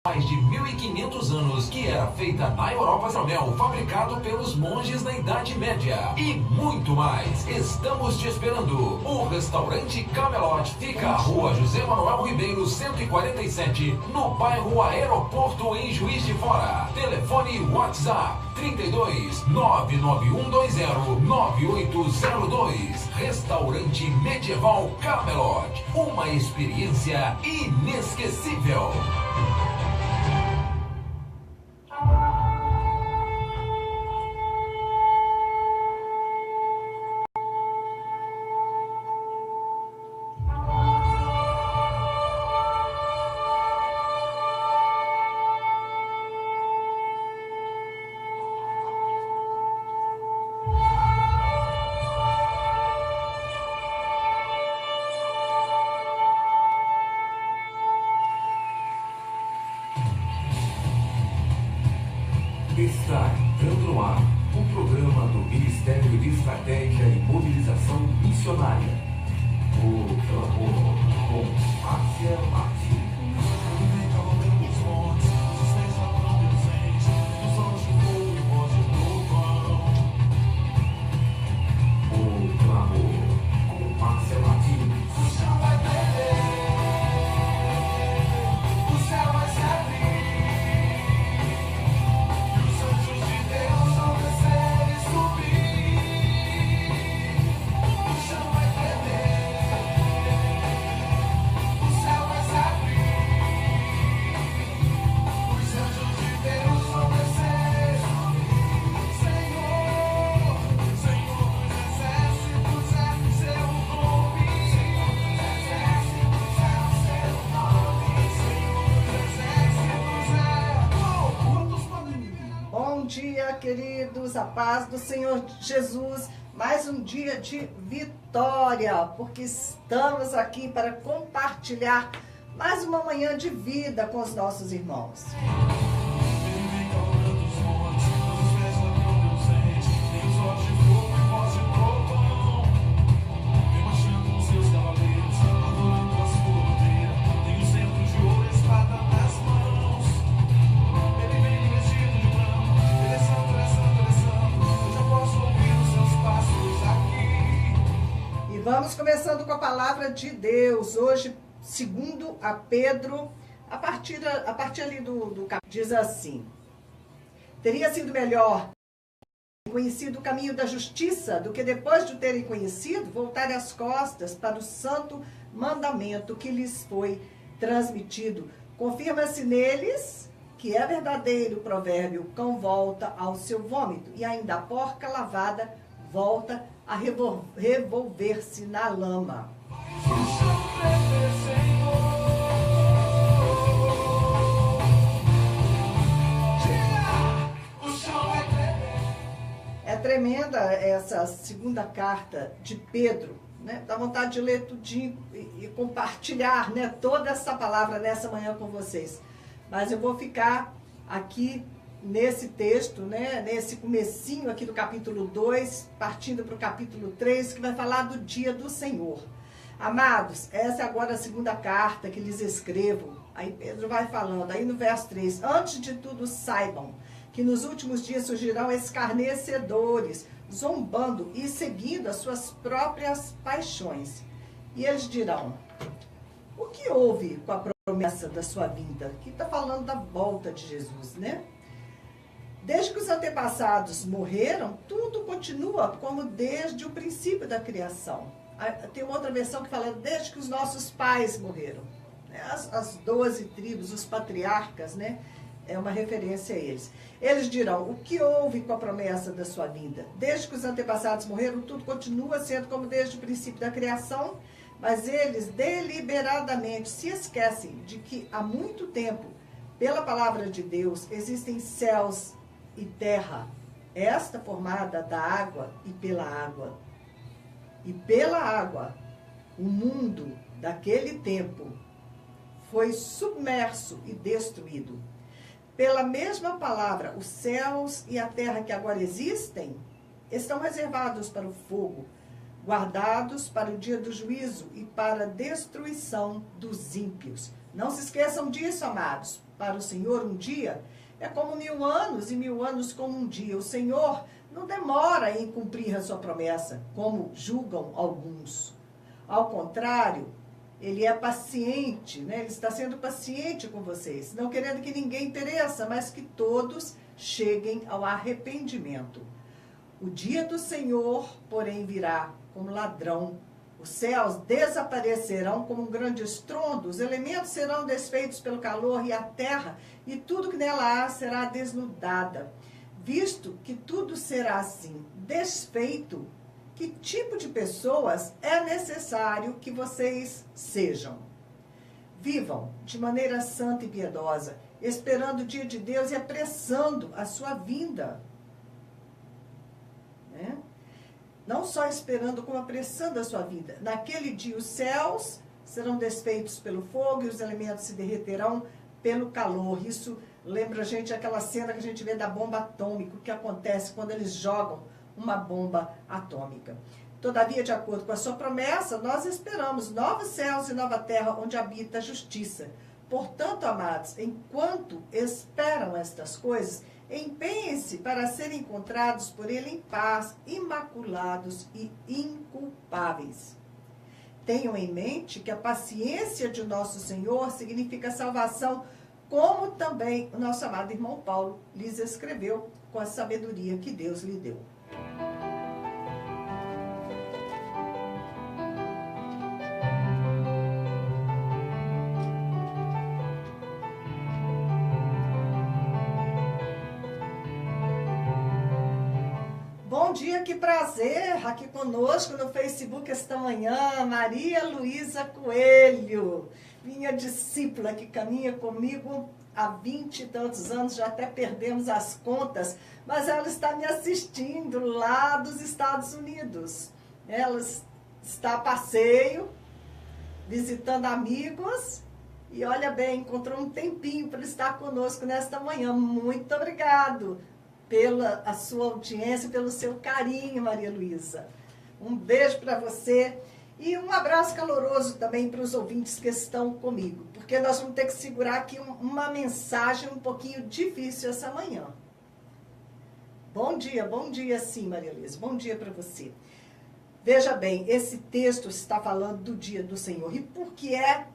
Mais de 1.500 anos que era feita na Europa, hidromel fabricado pelos monges na Idade Média e muito mais. Estamos te esperando. O restaurante Camelot fica à Rua José Manuel Ribeiro 147, no bairro Aeroporto, em Juiz de Fora. Telefone WhatsApp 32 99120 9802. Restaurante Medieval Camelot, uma experiência inesquecível. Está entrando no ar o programa do Ministério de Estratégia e Mobilização Missionária. O Clamor, com Márcia Martins. O Clamor, com Márcia Martins. Bom dia, queridos, a paz do Senhor Jesus, mais um dia de vitória, porque estamos aqui para compartilhar mais uma manhã de vida com os nossos irmãos. Vamos começando com a palavra de Deus, hoje, segundo a Pedro, a partir ali do capítulo, diz assim: teria sido melhor conhecido o caminho da justiça do que depois de o terem conhecido, voltarem as costas para o santo mandamento que lhes foi transmitido. Confirma-se neles que é verdadeiro o provérbio: o cão volta ao seu vômito, e ainda a porca lavada volta a revolver-se na lama. É tremenda essa segunda carta de Pedro, né? Dá vontade de ler tudinho e compartilhar, né, toda essa palavra nessa manhã com vocês. Mas eu vou ficar aqui nesse texto, né, nesse comecinho aqui do capítulo 2, partindo para o capítulo 3, que vai falar do dia do Senhor. Amados, essa é agora a segunda carta que lhes escrevo. Aí Pedro vai falando, aí no verso 3, antes de tudo saibam que nos últimos dias surgirão escarnecedores, zombando e seguindo as suas próprias paixões. E eles dirão: o que houve com a promessa da sua vinda? Aqui está falando da volta de Jesus, né? Desde que os antepassados morreram, tudo continua como desde o princípio da criação. Tem uma outra versão que fala desde que os nossos pais morreram. As 12 tribos, os patriarcas, né? É uma referência a eles. Eles dirão: o que houve com a promessa da sua vinda? Desde que os antepassados morreram, tudo continua sendo como desde o princípio da criação, mas eles deliberadamente se esquecem de que há muito tempo, pela palavra de Deus, existem céus e terra, esta formada da água e pela água. E pela água, o mundo daquele tempo foi submerso e destruído. Pela mesma palavra, os céus e a terra que agora existem estão reservados para o fogo, guardados para o dia do juízo e para a destruição dos ímpios. Não se esqueçam disso, amados. para o Senhor um dia é como 1000 anos e 1000 anos como um dia. O Senhor não demora em cumprir a sua promessa, como julgam alguns. Ao contrário, Ele é paciente, né? Ele está sendo paciente com vocês, não querendo que ninguém pereça, mas que todos cheguem ao arrependimento. O dia do Senhor, porém, virá como ladrão. Os céus desaparecerão como um grande estrondo, os elementos serão desfeitos pelo calor e a terra, e tudo que nela há será desnudada. Visto que tudo será assim desfeito, que tipo de pessoas é necessário que vocês sejam? Vivam de maneira santa e piedosa, esperando o dia de Deus e apressando a sua vinda. Né? Não só esperando, como apressando a sua vida. Naquele dia os céus serão desfeitos pelo fogo e os elementos se derreterão pelo calor. Isso lembra a gente aquela cena que a gente vê da bomba atômica, o que acontece quando eles jogam uma bomba atômica. Todavia, de acordo com a sua promessa, nós esperamos novos céus e nova terra onde habita a justiça. Portanto, amados, enquanto esperam estas coisas, empenhem-se para serem encontrados por Ele em paz, imaculados e inculpáveis. Tenham em mente que a paciência de nosso Senhor significa salvação, como também o nosso amado irmão Paulo lhes escreveu com a sabedoria que Deus lhe deu. Bom dia, que prazer, aqui conosco no Facebook esta manhã, Maria Luísa Coelho, minha discípula que caminha comigo há 20 e tantos anos, já até perdemos as contas, mas ela está me assistindo lá dos Estados Unidos. Ela está a passeio, visitando amigos, e olha bem, encontrou um tempinho para estar conosco nesta manhã. Muito obrigado pela a sua audiência, pelo seu carinho, Maria Luísa. Um beijo para você e um abraço caloroso também para os ouvintes que estão comigo, porque nós vamos ter que segurar aqui uma mensagem um pouquinho difícil essa manhã. Bom dia sim, Maria Luísa, bom dia para você. Veja bem, esse texto está falando do dia do Senhor. E por que é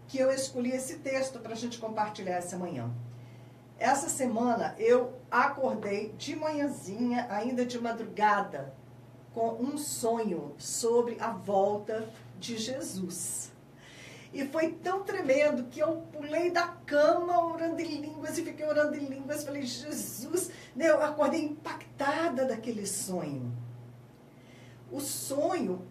que eu escolhi esse texto para a gente compartilhar essa manhã? Essa semana eu acordei de manhãzinha, ainda de madrugada, com um sonho sobre a volta de Jesus. E foi tão tremendo que eu pulei da cama orando em línguas e fiquei orando em línguas. Falei, Jesus, né? Eu acordei impactada daquele sonho. O sonho,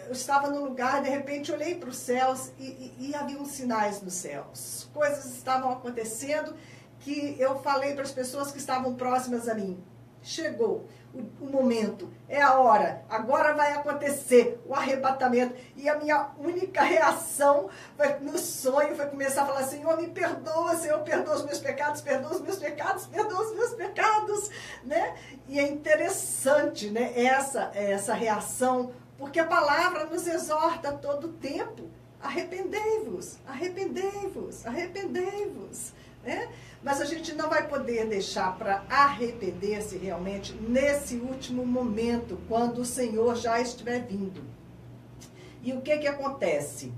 eu estava num lugar, de repente olhei para os céus e havia uns sinais nos céus. Coisas estavam acontecendo que eu falei para as pessoas que estavam próximas a mim. Chegou o momento, é a hora, agora vai acontecer o arrebatamento. E a minha única reação no sonho foi começar a falar, Senhor, me perdoa, Senhor, perdoa os meus pecados, perdoa os meus pecados, perdoa os meus pecados, né? E é interessante, né, essa reação, porque a palavra nos exorta a todo tempo, arrependei-vos, arrependei-vos, arrependei-vos, né? Mas a gente não vai poder deixar para arrepender-se realmente nesse último momento, quando o Senhor já estiver vindo. E o que acontece?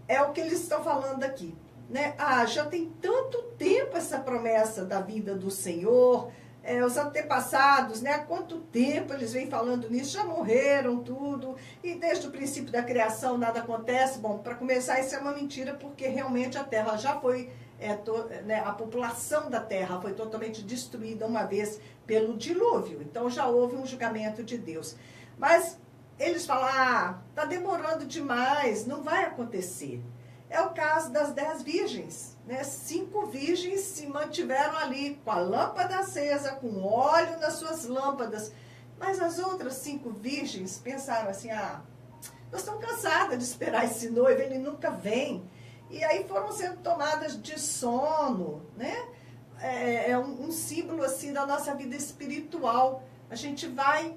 É o que eles estão falando aqui, né? Já tem tanto tempo essa promessa da vinda do Senhor, os antepassados, né? Há quanto tempo eles vêm falando nisso? Já morreram tudo, e desde o princípio da criação nada acontece. Bom, para começar, isso é uma mentira, porque realmente a Terra já foi... a população da terra foi totalmente destruída uma vez pelo dilúvio. Então já houve um julgamento de Deus. Mas eles falam, está demorando demais, não vai acontecer. É o caso das 10 virgens. Né? 5 virgens se mantiveram ali com a lâmpada acesa, com óleo nas suas lâmpadas. Mas as outras 5 virgens pensaram assim, nós estamos cansadas de esperar esse noivo, ele nunca vem. E aí foram sendo tomadas de sono, né? É um símbolo assim da nossa vida espiritual. A gente vai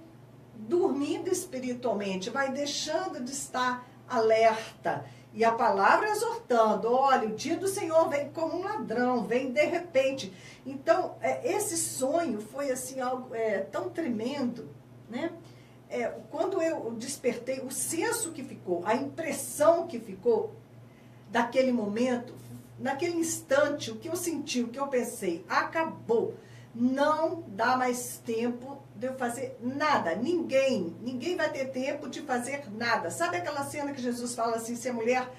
dormindo espiritualmente, vai deixando de estar alerta. E a palavra exortando, olha, o dia do Senhor vem como um ladrão, vem de repente. Então, esse sonho foi assim algo tão tremendo, né? Quando eu despertei, o senso que ficou, a impressão que ficou daquele momento, naquele instante, o que eu senti, o que eu pensei, acabou. Não dá mais tempo de eu fazer nada. Ninguém vai ter tempo de fazer nada. Sabe aquela cena que Jesus fala assim, se a mulher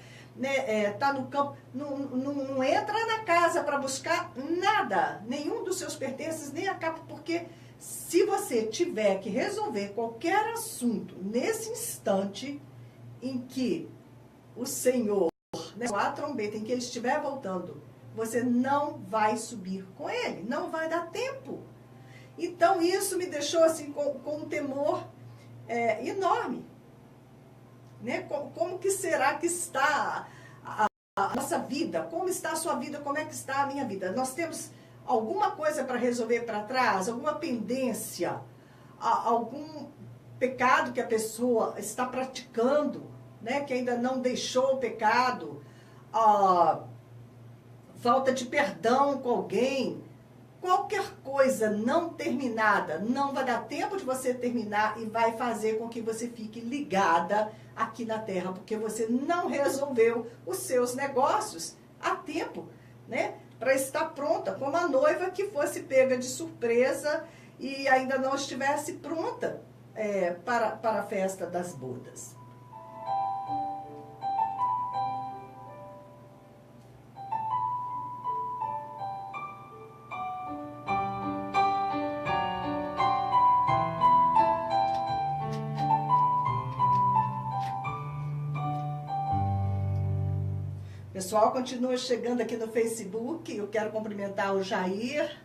tá no campo, não entra na casa para buscar nada, nenhum dos seus pertences, nem a capa, porque se você tiver que resolver qualquer assunto nesse instante em que o Senhor, a trombeta, em que ele estiver voltando, você não vai subir com ele, não vai dar tempo. Então isso me deixou assim com um temor enorme. Né? Como que será que está a nossa vida? Como está a sua vida? Como é que está a minha vida? Nós temos alguma coisa para resolver para trás? Alguma pendência? Algum pecado que a pessoa está praticando, né? Que ainda não deixou o pecado? Falta de perdão com alguém? Qualquer coisa não terminada, não vai dar tempo de você terminar e vai fazer com que você fique ligada aqui na Terra, porque você não resolveu os seus negócios a tempo, né? Para estar pronta, como a noiva que fosse pega de surpresa e ainda não estivesse pronta para a festa das bodas. Pessoal, continua chegando aqui no Facebook. Eu quero cumprimentar o Jair,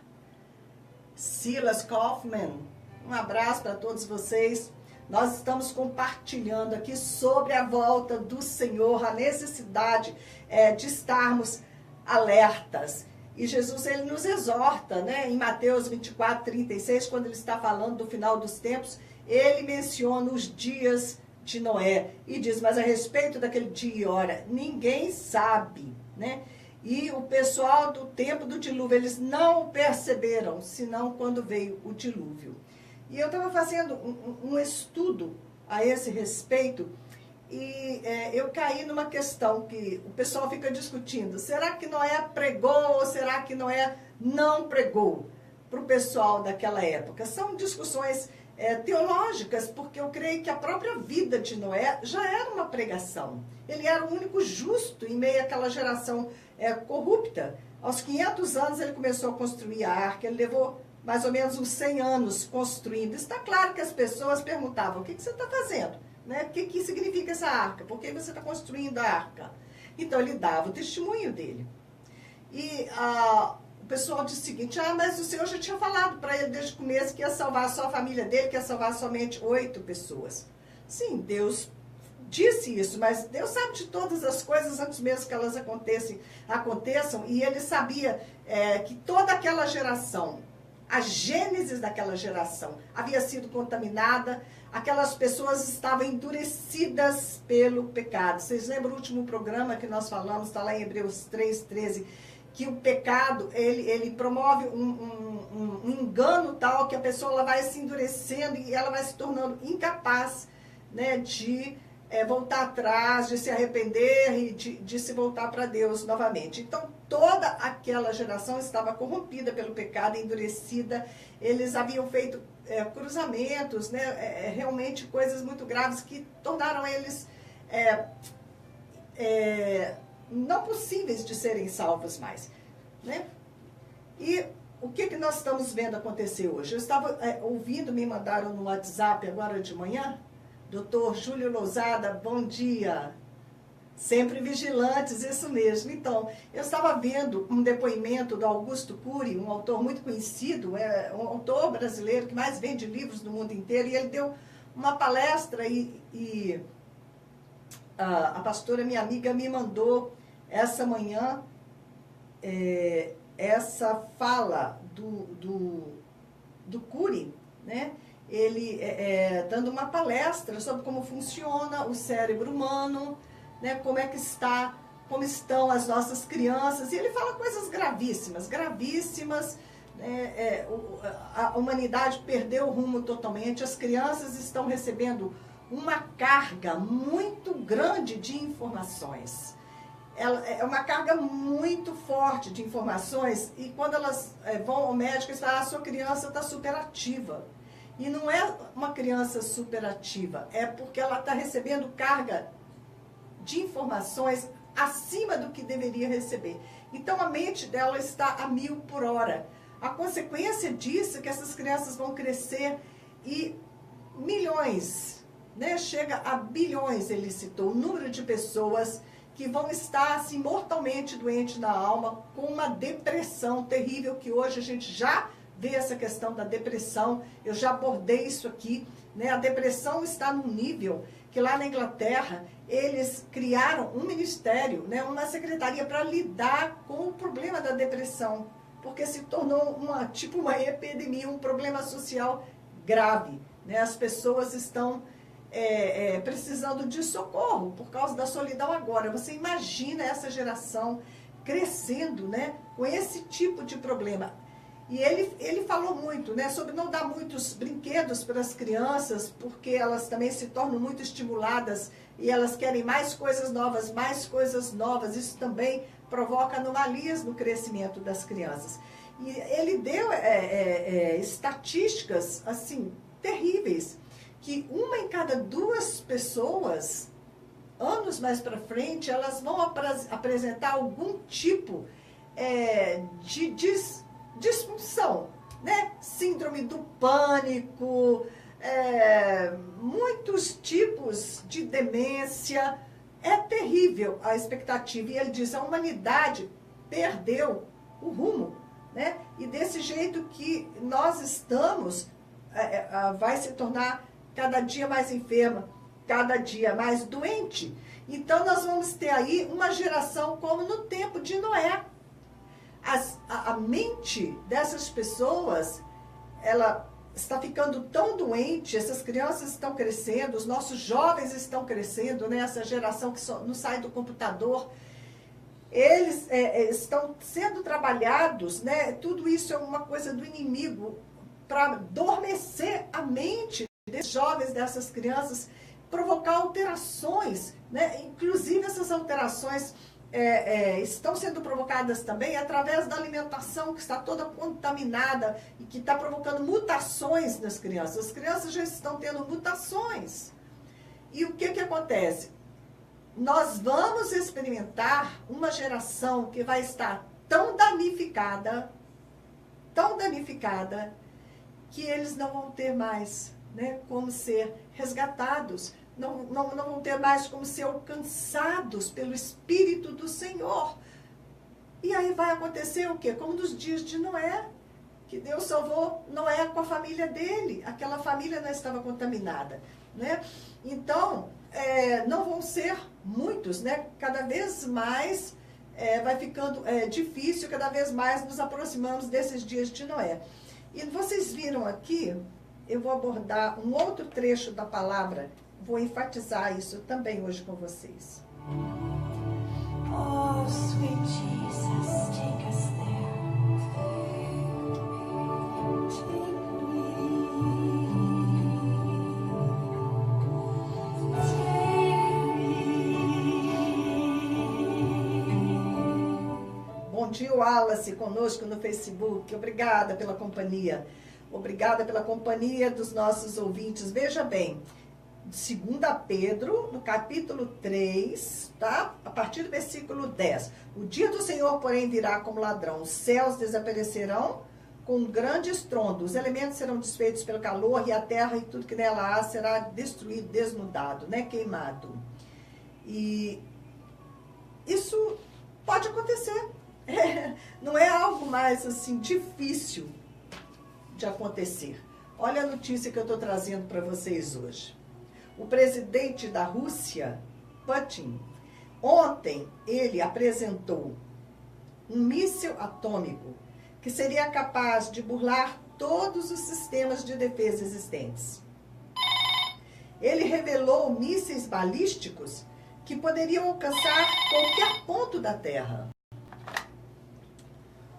Silas Kaufman. Um abraço para todos vocês. Nós estamos compartilhando aqui sobre a volta do Senhor, a necessidade de estarmos alertas. E Jesus, ele nos exorta, né? Em Mateus 24, 36, quando ele está falando do final dos tempos, ele menciona os dias de Noé e diz, mas a respeito daquele dia e hora, ninguém sabe, né? E o pessoal do tempo do dilúvio, eles não perceberam, senão quando veio o dilúvio. E eu estava fazendo um estudo a esse respeito e eu caí numa questão que o pessoal fica discutindo, será que Noé pregou ou será que Noé não pregou para o pessoal daquela época? São discussões teológicas, porque eu creio que a própria vida de Noé já era uma pregação. Ele era o único justo em meio àquela geração corrupta. Aos 500 anos ele começou a construir a arca, ele levou mais ou menos uns 100 anos construindo. Está claro que as pessoas perguntavam, o que você está fazendo? Né? O que significa essa arca? Por que você está construindo a arca? Então ele dava o testemunho dele. E o pessoal disse o seguinte, mas o Senhor já tinha falado para ele desde o começo que ia salvar só a família dele, que ia salvar somente 8 pessoas. Sim, Deus disse isso, mas Deus sabe de todas as coisas antes mesmo que elas aconteçam, e ele sabia que toda aquela geração, a gênese daquela geração havia sido contaminada, aquelas pessoas estavam endurecidas pelo pecado. Vocês lembram o último programa que nós falamos, está lá em Hebreus 3:13, que o pecado, ele promove um engano tal que a pessoa ela vai se endurecendo e ela vai se tornando incapaz, né, de voltar atrás, de se arrepender e de se voltar para Deus novamente. Então, toda aquela geração estava corrompida pelo pecado, endurecida. Eles haviam feito cruzamentos, né, realmente coisas muito graves que tornaram eles não possíveis de serem salvos mais, né? E o que nós estamos vendo acontecer hoje? Eu estava ouvindo, me mandaram no WhatsApp agora de manhã, Dr. Júlio Lousada, bom dia. Sempre vigilantes, isso mesmo. Então, eu estava vendo um depoimento do Augusto Cury, um autor muito conhecido, um autor brasileiro que mais vende livros no mundo inteiro, e ele deu uma palestra e a pastora, minha amiga, me mandou essa manhã essa fala do Cury, né? Ele dando uma palestra sobre como funciona o cérebro humano, né, como estão as nossas crianças, e ele fala coisas gravíssimas, a humanidade perdeu o rumo totalmente, as crianças estão recebendo uma carga muito grande de informações. É uma carga muito forte de informações, e quando elas vão ao médico, eles falam, a sua criança está superativa. E não é uma criança superativa, é porque ela está recebendo carga de informações acima do que deveria receber. Então a mente dela está a 1000 por hora. A consequência disso é que essas crianças vão crescer e milhões, né, chega a bilhões, ele citou, o número de pessoas que vão estar assim, mortalmente doentes na alma, com uma depressão terrível, que hoje a gente já vê essa questão da depressão, eu já abordei isso aqui, né? A depressão está num nível que lá na Inglaterra, eles criaram um ministério, né, uma secretaria para lidar com o problema da depressão, porque se tornou uma epidemia, um problema social grave, né? As pessoas estão precisando de socorro por causa da solidão agora. Você imagina essa geração crescendo, né, com esse tipo de problema. E ele falou muito, né, sobre não dar muitos brinquedos para as crianças, porque elas também se tornam muito estimuladas e elas querem mais coisas novas. Isso também provoca anomalias no crescimento das crianças. E ele deu estatísticas assim terríveis, que 1 em cada 2 pessoas, anos mais para frente, elas vão apresentar algum tipo de disfunção, né? Síndrome do pânico, muitos tipos de demência. É terrível a expectativa. E ele diz, a humanidade perdeu o rumo, né? E desse jeito que nós estamos, vai se tornar cada dia mais enferma, cada dia mais doente. Então nós vamos ter aí uma geração como no tempo de Noé. A mente dessas pessoas, ela está ficando tão doente, essas crianças estão crescendo, os nossos jovens estão crescendo, né? Essa geração que não sai do computador, eles estão sendo trabalhados, né? Tudo isso é uma coisa do inimigo para adormecer a mente desses jovens, dessas crianças, provocar alterações, né? Inclusive essas alterações estão sendo provocadas também através da alimentação que está toda contaminada e que está provocando mutações nas crianças. As crianças já estão tendo mutações. E o que acontece? Nós vamos experimentar uma geração que vai estar tão danificada, que eles não vão ter mais, né, como ser resgatados. Não vão ter mais como ser alcançados pelo Espírito do Senhor. E aí vai acontecer o quê? Como nos dias de Noé, que Deus salvou Noé com a família dele. Aquela família não estava contaminada, né? Então, não vão ser muitos, né? Cada vez mais vai ficando difícil, cada vez mais nos aproximamos desses dias de Noé. E vocês viram aqui, eu vou abordar um outro trecho da palavra. Vou enfatizar isso também hoje com vocês. Oh, sweet Jesus, take us there. Bom dia, Wallace, conosco no Facebook. Obrigada pela companhia. Obrigada pela companhia dos nossos ouvintes. Veja bem, 2 Pedro, no capítulo 3, tá? A partir do versículo 10. O dia do Senhor, porém, virá como ladrão. Os céus desaparecerão com um grande estrondo. Os elementos serão desfeitos pelo calor e a terra e tudo que nela há será destruído, desnudado, né? Queimado. E isso pode acontecer. Não é algo mais, assim, difícil de acontecer. Olha a notícia que eu estou trazendo para vocês hoje. O presidente da Rússia, Putin, ontem ele apresentou um míssil atômico que seria capaz de burlar todos os sistemas de defesa existentes. Ele revelou mísseis balísticos que poderiam alcançar qualquer ponto da Terra.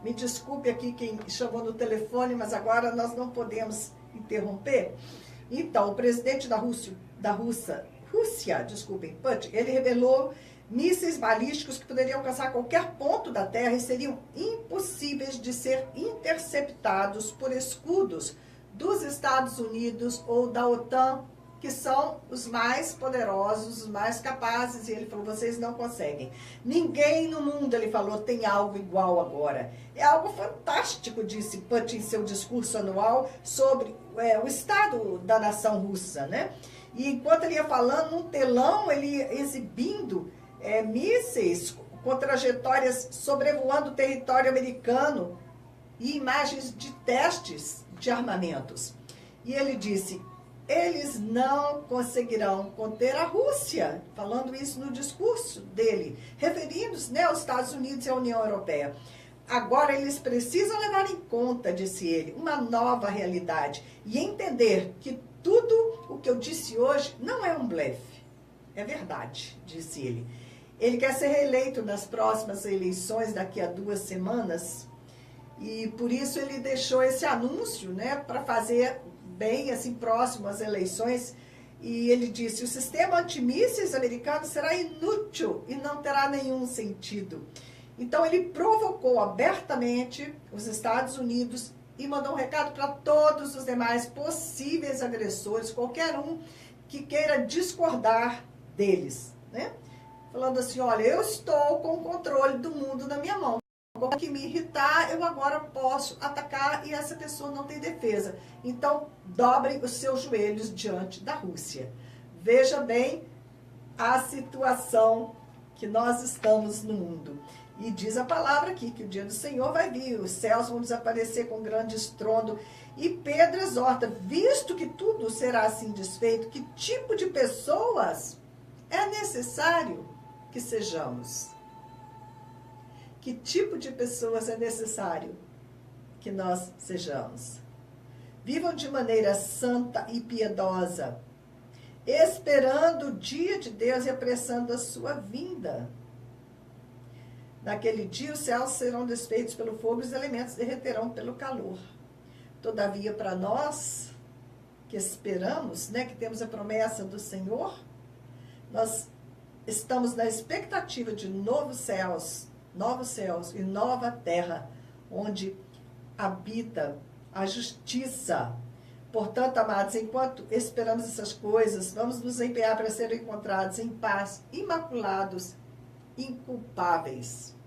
Me desculpe aqui quem chamou no telefone, mas agora nós não podemos interromper. Então, o presidente da Rússia, Putin, ele revelou mísseis balísticos que poderiam alcançar qualquer ponto da Terra e seriam impossíveis de ser interceptados por escudos dos Estados Unidos ou da OTAN, que são os mais poderosos, os mais capazes, e ele falou, vocês não conseguem. Ninguém no mundo, ele falou, tem algo igual agora. É algo fantástico, disse Putin em seu discurso anual sobre o estado da nação russa, né? E enquanto ele ia falando, num telão, ele ia exibindo mísseis com trajetórias sobrevoando o território americano e imagens de testes de armamentos. E ele disse, eles não conseguirão conter a Rússia, falando isso no discurso dele, referindo-se, né, aos Estados Unidos e à União Europeia. Agora eles precisam levar em conta, disse ele, uma nova realidade e entender que tudo o que eu disse hoje não é um blefe, é verdade, disse ele. Ele quer ser reeleito nas próximas eleições daqui a 2 semanas e por isso ele deixou esse anúncio, né, para fazer bem assim próximo às eleições, e ele disse, o sistema antimísseis americano será inútil e não terá nenhum sentido. Então ele provocou abertamente os Estados Unidos e mandou um recado para todos os demais possíveis agressores, qualquer um que queira discordar deles, né? Falando assim, olha, eu estou com o controle do mundo na minha mão. O que me irritar, eu agora posso atacar e essa pessoa não tem defesa. Então, dobrem os seus joelhos diante da Rússia. Veja bem a situação que nós estamos no mundo. E diz a palavra aqui que o dia do Senhor vai vir, os céus vão desaparecer com grande estrondo. E Pedro exorta, visto que tudo será assim desfeito, que tipo de pessoas é necessário que sejamos? Que tipo de pessoas é necessário que nós sejamos? Vivam de maneira santa e piedosa, esperando o dia de Deus e apressando a sua vinda. Naquele dia os céus serão desfeitos pelo fogo e os elementos derreterão pelo calor. Todavia, para nós que esperamos, né, que temos a promessa do Senhor, nós estamos na expectativa de novos céus e nova terra, onde habita a justiça. Portanto, amados, enquanto esperamos essas coisas, vamos nos empenhar para serem encontrados em paz, imaculados, inculpáveis.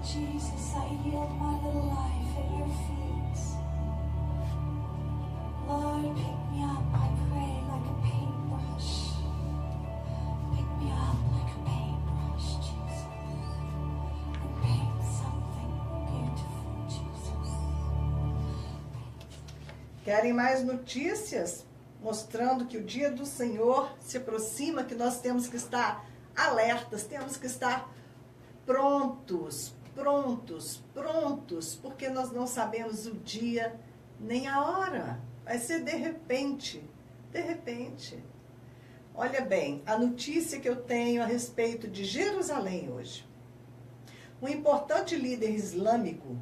Jesus, I yield my little life at your feet. Lord, pick me up, I pray, like a paintbrush. Pick me up like a paintbrush, Jesus. And paint something beautiful, Jesus. Querem mais notícias? Mostrando que o dia do Senhor se aproxima, que nós temos que estar alertas, temos que estar prontos prontos, prontos, porque nós não sabemos o dia nem a hora. Vai ser de repente, de repente. Olha bem, a notícia que eu tenho a respeito de Jerusalém hoje. Um importante líder islâmico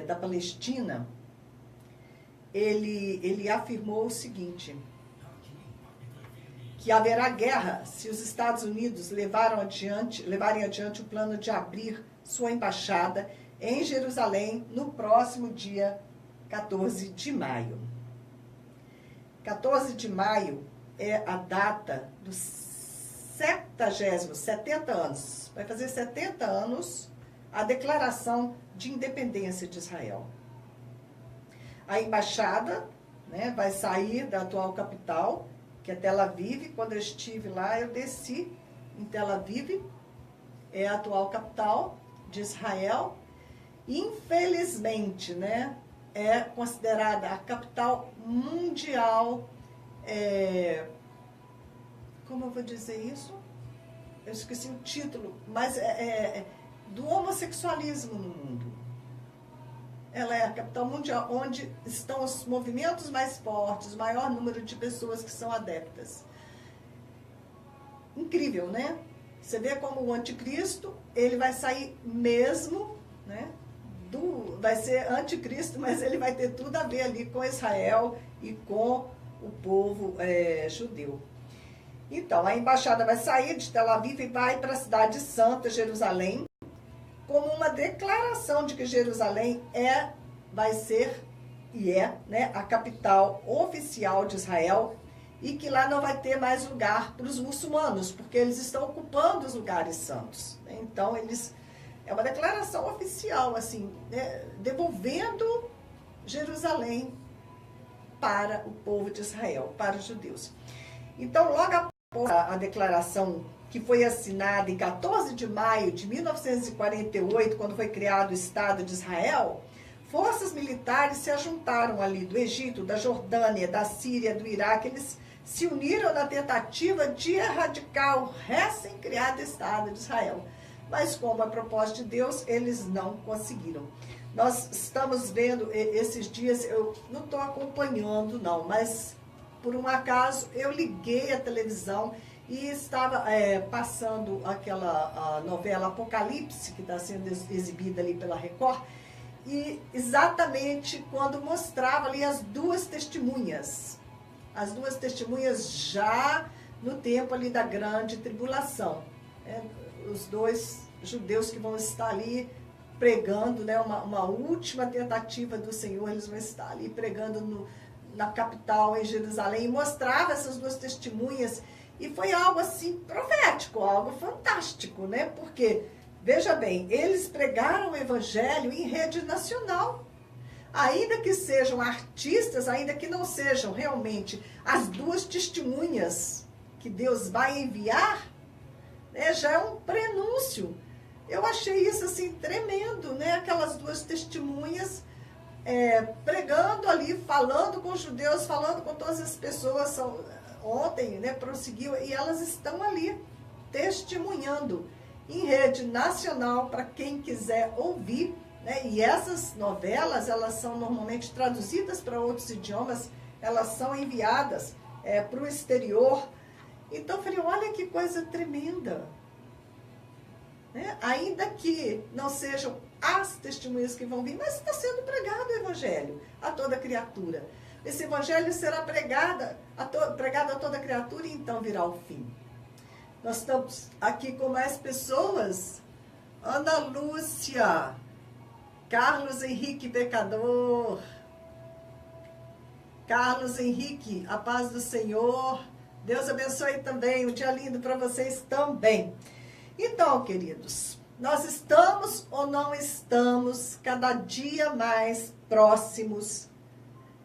da Palestina, ele afirmou o seguinte, que haverá guerra se os Estados Unidos levarem adiante o plano de abrir sua embaixada em Jerusalém no próximo dia 14 de maio. 14 de maio é a data dos 70 anos. Vai fazer 70 anos a declaração de independência de Israel. A embaixada, né, vai sair da atual capital, que é Tel Aviv. Quando eu estive lá, eu desci em Tel Aviv, é a atual capital de Israel. Infelizmente, né, é considerada a capital mundial, como eu vou dizer isso? Eu esqueci o título, mas do homossexualismo no mundo. Ela é a capital mundial onde estão os movimentos mais fortes, o maior número de pessoas que são adeptas. Incrível, né? Você vê como o anticristo, ele vai sair mesmo, né? Vai ser anticristo, mas ele vai ter tudo a ver ali com Israel e com o povo judeu. Então, a embaixada vai sair de Tel Aviv e vai para a cidade santa, Jerusalém, como uma declaração de que Jerusalém vai ser e né, a capital oficial de Israel, e que lá não vai ter mais lugar para os muçulmanos, porque eles estão ocupando os lugares santos. Então, é uma declaração oficial, assim, né, devolvendo Jerusalém para o povo de Israel, para os judeus. Então, logo após a declaração que foi assinada em 14 de maio de 1948, quando foi criado o Estado de Israel, forças militares se ajuntaram ali do Egito, da Jordânia, da Síria, do Iraque. Eles se uniram na tentativa de erradicar o recém-criado Estado de Israel. Mas, como a propósito de Deus, eles não conseguiram. Nós estamos vendo esses dias, eu não estou acompanhando não, mas por um acaso eu liguei a televisão e estava passando a novela Apocalipse, que está sendo exibida ali pela Record, e exatamente quando mostrava ali as duas testemunhas já no tempo ali da grande tribulação, os dois judeus que vão estar ali pregando, né, uma última tentativa do Senhor, eles vão estar ali pregando na capital, em Jerusalém, e mostrava essas duas testemunhas. E foi algo assim profético, algo fantástico, né? Porque, veja bem, eles pregaram o evangelho em rede nacional. Ainda que sejam artistas, ainda que não sejam realmente as duas testemunhas que Deus vai enviar, né, já é um prenúncio. Eu achei isso assim tremendo, né? Aquelas duas testemunhas pregando ali, falando com os judeus, falando com todas as pessoas. Ontem, né, prosseguiu, e elas estão ali testemunhando em rede nacional para quem quiser ouvir, né? E essas novelas, elas são normalmente traduzidas para outros idiomas, elas são enviadas para o exterior. Então eu falei, olha que coisa tremenda, né? Ainda que não sejam as testemunhas que vão vir, mas está sendo pregado o evangelho a toda criatura. Esse evangelho será pregado a toda criatura e então virá o fim. Nós estamos aqui com mais pessoas. Ana Lúcia, Carlos Henrique Pecador, Carlos Henrique, a paz do Senhor. Deus abençoe também, um dia lindo para vocês também. Então, queridos, nós estamos ou não estamos cada dia mais próximos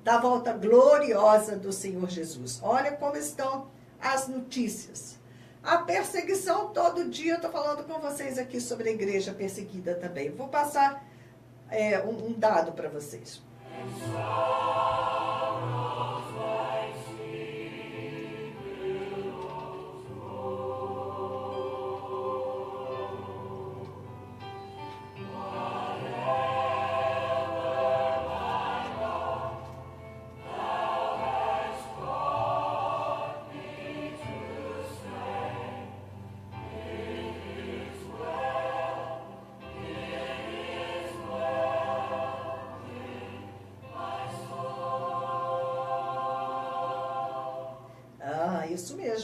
da volta gloriosa do Senhor Jesus. Olha como estão as notícias. A perseguição, todo dia eu estou falando com vocês aqui sobre a igreja perseguida também. Vou passar um dado para vocês.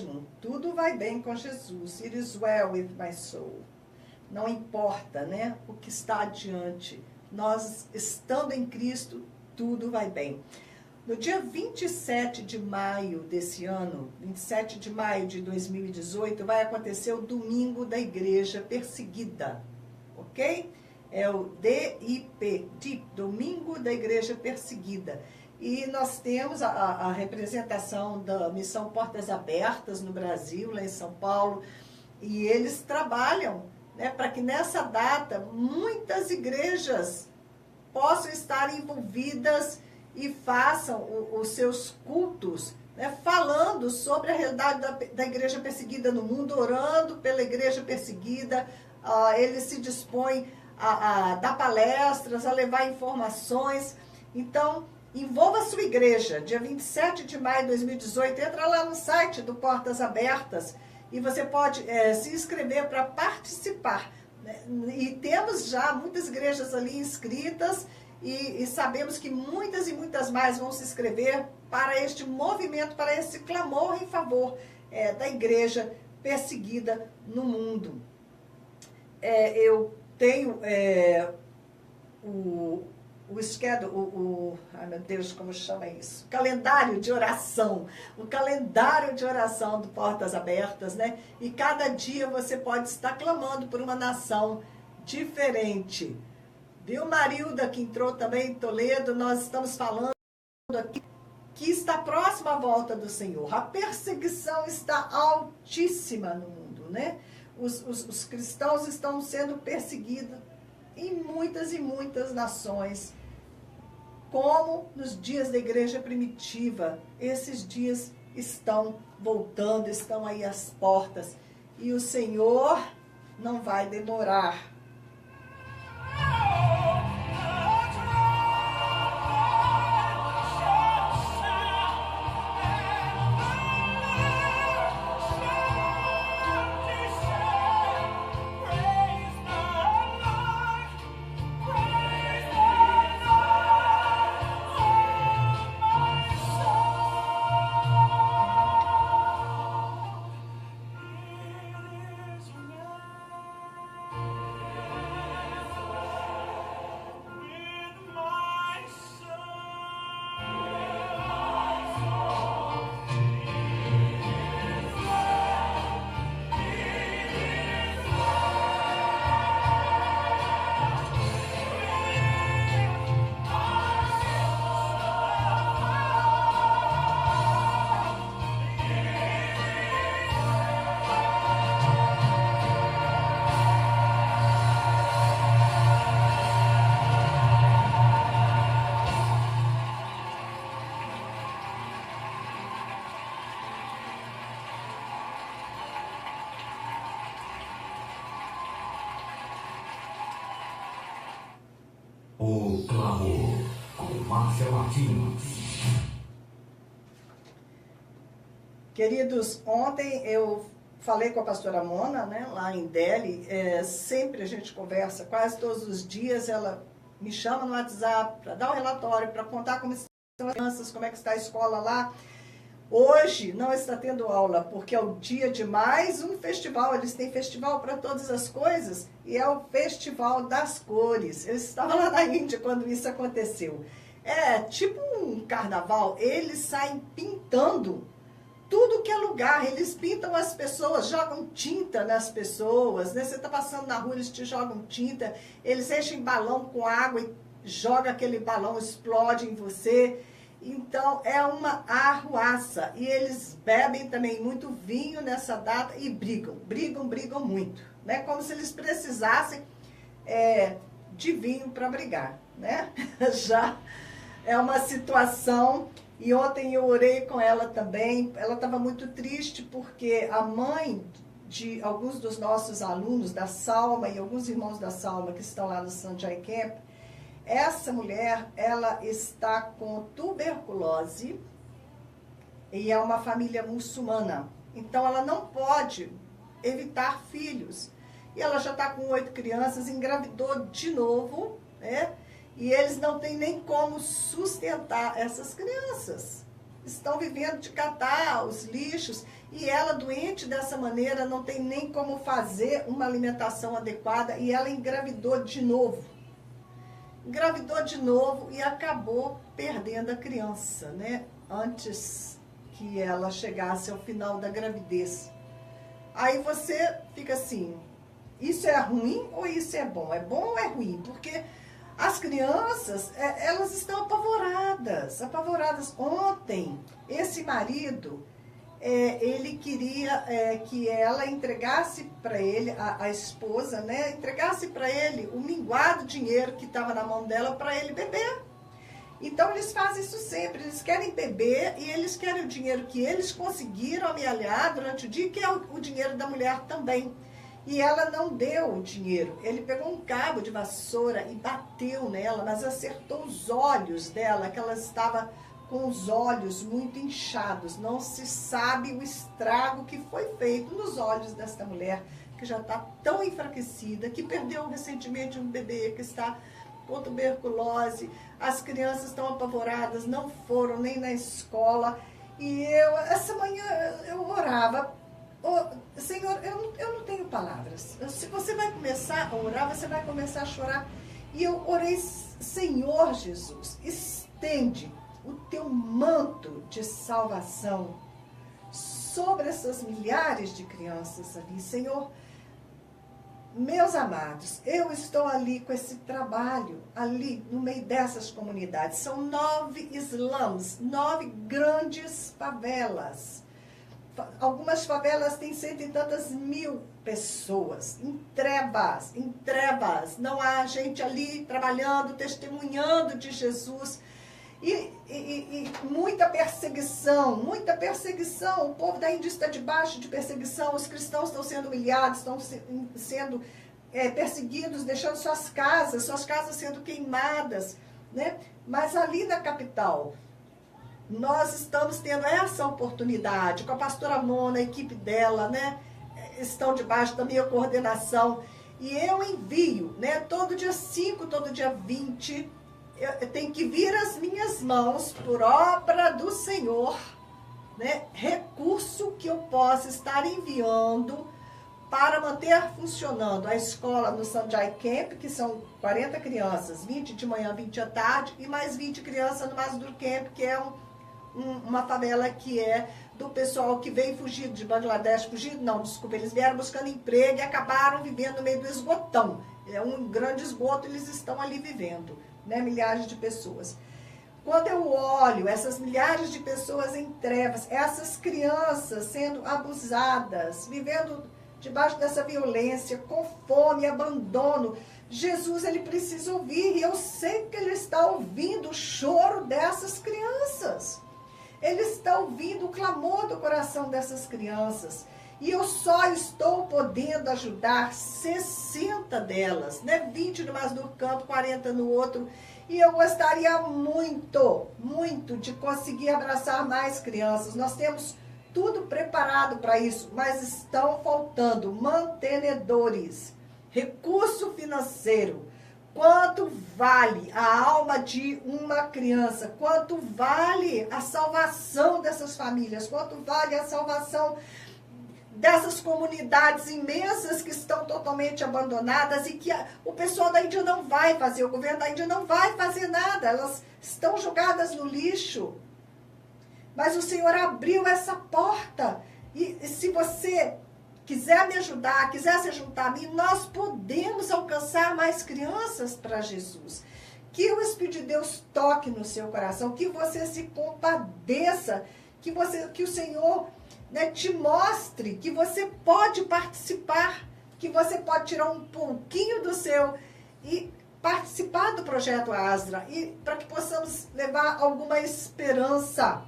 mesmo. Tudo vai bem com Jesus. It is well with my soul. Não importa, né, o que está adiante. Nós, estando em Cristo, tudo vai bem. No dia 27 de maio desse ano, 27 de maio de 2018, vai acontecer o Domingo da Igreja Perseguida, ok? É o DIP, Domingo da Igreja Perseguida. E nós temos a representação da Missão Portas Abertas no Brasil, lá em São Paulo, e eles trabalham, né, para que nessa data muitas igrejas possam estar envolvidas e façam os seus cultos, né, falando sobre a realidade da igreja perseguida no mundo, orando pela igreja perseguida. Eles se dispõem a dar palestras, a levar informações. Então, envolva a sua igreja. Dia 27 de maio de 2018, entra lá no site do Portas Abertas e você pode se inscrever para participar. E temos já muitas igrejas ali inscritas e sabemos que muitas e muitas mais vão se inscrever para este movimento, para esse clamor em favor da igreja perseguida no mundo. Eu tenho o schedule, ai meu Deus, como chama isso? Calendário de oração. O calendário de oração do Portas Abertas, né? E cada dia você pode estar clamando por uma nação diferente. Viu, Marilda, que entrou também em Toledo? Nós estamos falando aqui que está próxima à volta do Senhor. A perseguição está altíssima no mundo, né? Os cristãos estão sendo perseguidos em muitas e muitas nações, como nos dias da igreja primitiva. Esses dias estão voltando, estão aí às portas, e o Senhor não vai demorar. O Clamor, com Márcia Martins. Queridos, ontem eu falei com a pastora Mona, né, lá em Delhi. Sempre a gente conversa, quase todos os dias ela me chama no WhatsApp para dar um relatório, para contar como estão as crianças, como é que está a escola lá. Hoje não está tendo aula, porque é o dia de mais um festival. Eles têm festival para todas as coisas, e é o Festival das Cores. Eu estava lá na Índia quando isso aconteceu. É tipo um carnaval. Eles saem pintando tudo que é lugar. Eles pintam as pessoas, jogam tinta nas pessoas, né? Você está passando na rua, eles te jogam tinta. Eles enchem balão com água e jogam aquele balão, explode em você. Então, é uma arruaça. E eles bebem também muito vinho nessa data e brigam muito, né? Como se eles precisassem de vinho para brigar, né? Já é uma situação. E ontem eu orei com ela também. Ela estava muito triste porque a mãe de alguns dos nossos alunos da Salma e alguns irmãos da Salma que estão lá no Sanjay Camp, essa mulher, ela está com tuberculose e é uma família muçulmana. Então, ela não pode evitar filhos. E ela já está com 8 crianças, engravidou de novo, né? E eles não têm nem como sustentar essas crianças. Estão vivendo de catar os lixos. E ela, doente dessa maneira, não tem nem como fazer uma alimentação adequada, e ela engravidou de novo. Engravidou de novo e acabou perdendo a criança, né? Antes que ela chegasse ao final da gravidez. Aí você fica assim, isso é ruim ou isso é bom? É bom ou é ruim? Porque as crianças, elas estão apavoradas. Ontem, esse marido, ele queria que ela entregasse para ele, a esposa, né? Entregasse para ele o minguado dinheiro que estava na mão dela para ele beber. Então, eles fazem isso sempre, eles querem beber e eles querem o dinheiro que eles conseguiram amealhar durante o dia, que é o dinheiro da mulher também. E ela não deu o dinheiro. Ele pegou um cabo de vassoura e bateu nela, mas acertou os olhos dela, que ela estava com os olhos muito inchados. Não se sabe o estrago que foi feito nos olhos desta mulher, que já está tão enfraquecida, que perdeu recentemente um bebê, que está com tuberculose. As crianças estão apavoradas, não foram nem na escola. E essa manhã, eu orava. Senhor, eu não tenho palavras. Se você vai começar a orar, você vai começar a chorar. E eu orei, Senhor Jesus, estende o teu manto de salvação sobre essas milhares de crianças ali. Senhor, meus amados, eu estou ali com esse trabalho, ali no meio dessas comunidades. São 9 slums, 9 grandes favelas. Algumas favelas têm 100 e tantas mil pessoas, em trevas. Não há gente ali trabalhando, testemunhando de Jesus. E muita perseguição. O povo da Índia está debaixo de perseguição. Os cristãos estão sendo humilhados, estão sendo perseguidos, deixando suas casas sendo queimadas, né? Mas ali na capital, nós estamos tendo essa oportunidade com a pastora Mona, a equipe dela, né? Estão debaixo da minha coordenação. E eu envio, né? Todo dia 5, todo dia 20, eu tenho que vir às minhas mãos, por obra do Senhor, né? Recurso que eu possa estar enviando para manter funcionando a escola no Sanjay Camp, que são 40 crianças, 20 de manhã, 20 à tarde, e mais 20 crianças no Mazdur Camp, que é uma favela que é do pessoal que veio fugido de Bangladesh, eles vieram buscando emprego e acabaram vivendo no meio do esgotão. É um grande esgoto, eles estão ali vivendo, né? Milhares de pessoas. Quando eu olho essas milhares de pessoas em trevas, essas crianças sendo abusadas, vivendo debaixo dessa violência, com fome, abandono, Jesus, ele precisa ouvir, e eu sei que ele está ouvindo o choro dessas crianças. Ele está ouvindo o clamor do coração dessas crianças. E eu só estou podendo ajudar 60 delas, né? 20 no Mazdur Camp, 40 no outro. E eu gostaria muito de conseguir abraçar mais crianças. Nós temos tudo preparado para isso, mas estão faltando mantenedores, recurso financeiro. Quanto vale a alma de uma criança? Quanto vale a salvação dessas famílias? Quanto vale a salvação dessas comunidades imensas que estão totalmente abandonadas e que o pessoal da Índia não vai fazer, o governo da Índia não vai fazer nada, elas estão jogadas no lixo. Mas o Senhor abriu essa porta, e se você quiser me ajudar, quiser se juntar a mim, nós podemos alcançar mais crianças para Jesus. Que o Espírito de Deus toque no seu coração, que você se compadeça, que o Senhor, né, te mostre que você pode participar, que você pode tirar um pouquinho do seu e participar do projeto Asra, e para que possamos levar alguma esperança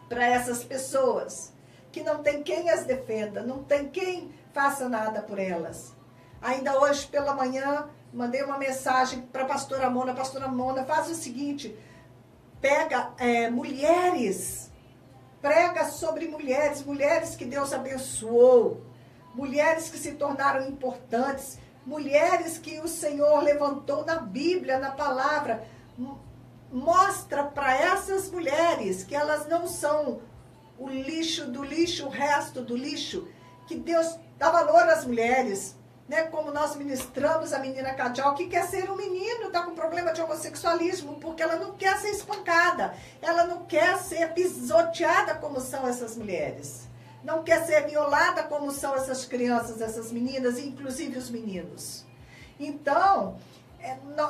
para essas pessoas que não tem quem as defenda, não tem quem faça nada por elas. Ainda hoje pela manhã, mandei uma mensagem para a pastora Mona. Pastora Mona, faz o seguinte, pega mulheres, prega sobre mulheres, mulheres que Deus abençoou, mulheres que se tornaram importantes, mulheres que o Senhor levantou na Bíblia, na palavra. Mostra para essas mulheres que elas não são o lixo do lixo, o resto do lixo, que Deus dá valor às mulheres, né? Como nós ministramos a menina Cadial, que quer ser um menino, está com problema de homossexualismo, porque ela não quer ser espancada, ela não quer ser pisoteada como são essas mulheres, não quer ser violada como são essas crianças, essas meninas, inclusive os meninos. Então,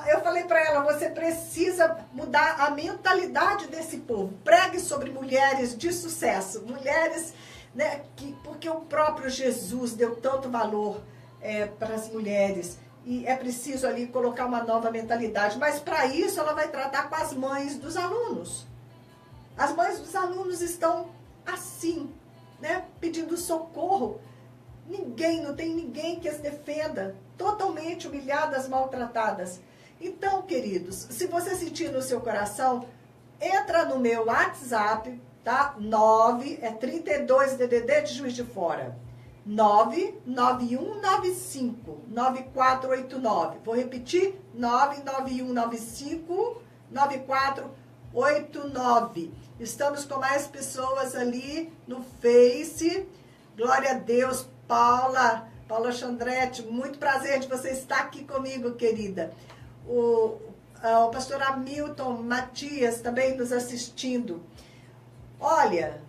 eu falei para ela, você precisa mudar a mentalidade desse povo. Pregue sobre mulheres de sucesso, mulheres, né, porque o próprio Jesus deu tanto valor para as mulheres. E é preciso ali colocar uma nova mentalidade. Mas para isso ela vai tratar com as mães dos alunos. As mães dos alunos estão assim, né, pedindo socorro. Não tem ninguém que as defenda, totalmente humilhadas, maltratadas. Então, queridos, se você sentir no seu coração, entra no meu WhatsApp, tá? 32 DDD de Juiz de Fora. 99195-9489. Vou repetir, 99195-9489. Estamos com mais pessoas ali no Face. Glória a Deus. Paula Chandretti, muito prazer de você estar aqui comigo, querida. O pastor Hamilton Matias também nos assistindo. Olha,